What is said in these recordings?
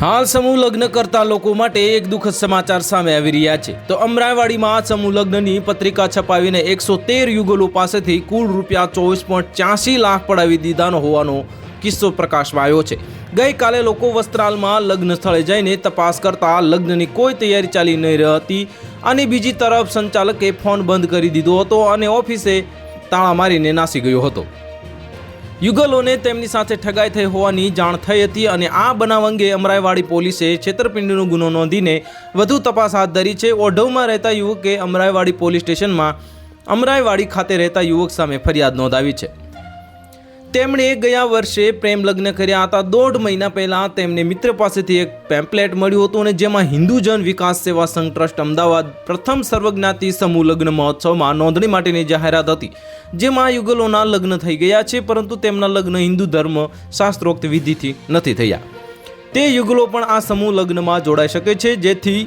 હાલ સમૂહ લગ્ન કરતા લોકો માટે એક દુઃખદ સમાચાર સામે આવી રહ્યા છે। તો અમરાઈવાડીમાં સમૂહ લગ્નની પત્રિકા છપાવીને 113 યુગલો પાસેથી કુલ રૂપિયા 24.84 લાખ પડાવી દીધાનો હોવાનો કિસ્સો પ્રકાશમાં આવ્યો છે। ગઈકાલે લોકો વસ્ત્રાલમાં લગ્ન સ્થળે જઈને તપાસ કરતા લગ્નની કોઈ તૈયારી ચાલી નહીં રહી હતી અને બીજી તરફ સંચાલકે ફોન બંધ કરી દીધો હતો અને ઓફિસે તાળા મારીને નાસી ગયો હતો। યુગલોને તેમની સાથે ઠગાઈ થઈ હોવાની જાણ થઈ હતી અને આ બનાવ અંગે અમરાઈવાડી પોલીસે છેતરપિંડીનો ગુનો નોંધીને વધુ તપાસ હાથ ધરી છે। ઓઢવમાં રહેતા યુવકે અમરાઈવાડી પોલીસ સ્ટેશનમાં અમરાઈવાડી ખાતે રહેતા યુવક સામે ફરિયાદ નોંધાવી છે। તેમણે ગયા વર્ષે પ્રેમ લગ્ન કર્યા હતા। 1.5 મહિના પહેલા તેમને મિત્ર પાસેથી એક પેમ્પલેટ મળ્યું હતું અને જેમાં હિન્દુ જન વિકાસ સેવા સંઘ ટ્રસ્ટ અમદાવાદ પ્રથમ સર્વજ્ઞાતિ સમૂહ લગ્ન મહોત્સવમાં નોંધણી માટેની જાહેરાત હતી, જેમાં યુગલોના લગ્ન થઈ ગયા છે, પરંતુ તેમના લગ્ન હિન્દુ ધર્મ શાસ્ત્રોક્ત વિધિથી નથી થયા। તે યુગલો પણ આ સમૂહ લગ્નમાં જોડાઈ શકે છે, જેથી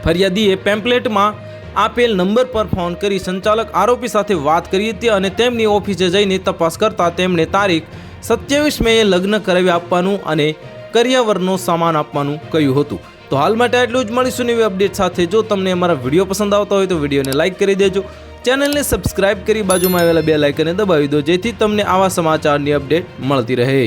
ફરિયાદીએ પેમ્પલેટમાં આપેલ નંબર પર ફોન કરી સંચાલક આરોપી સાથે વાત કરી હતી અને તેમની ઓફિસે જઈને તપાસ કરતા તેમણે તારીખ 27 મેએ લગ્ન કરાવી આપવાનું અને કરિયાવરનો સામાન આપવાનું કહ્યું હતું। તો હાલ માટે આટલું જ, મળીશું નવી અપડેટ સાથે। જો તમને અમારા વિડીયો પસંદ આવતા હોય તો વિડીયોને લાઇક કરી દેજો, ચેનલને સબસ્ક્રાઇબ કરી બાજુમાં આવેલા બેલ આઇકનને દબાવી દો, જેથી તમને આવા સમાચારની અપડેટ મળતી રહે।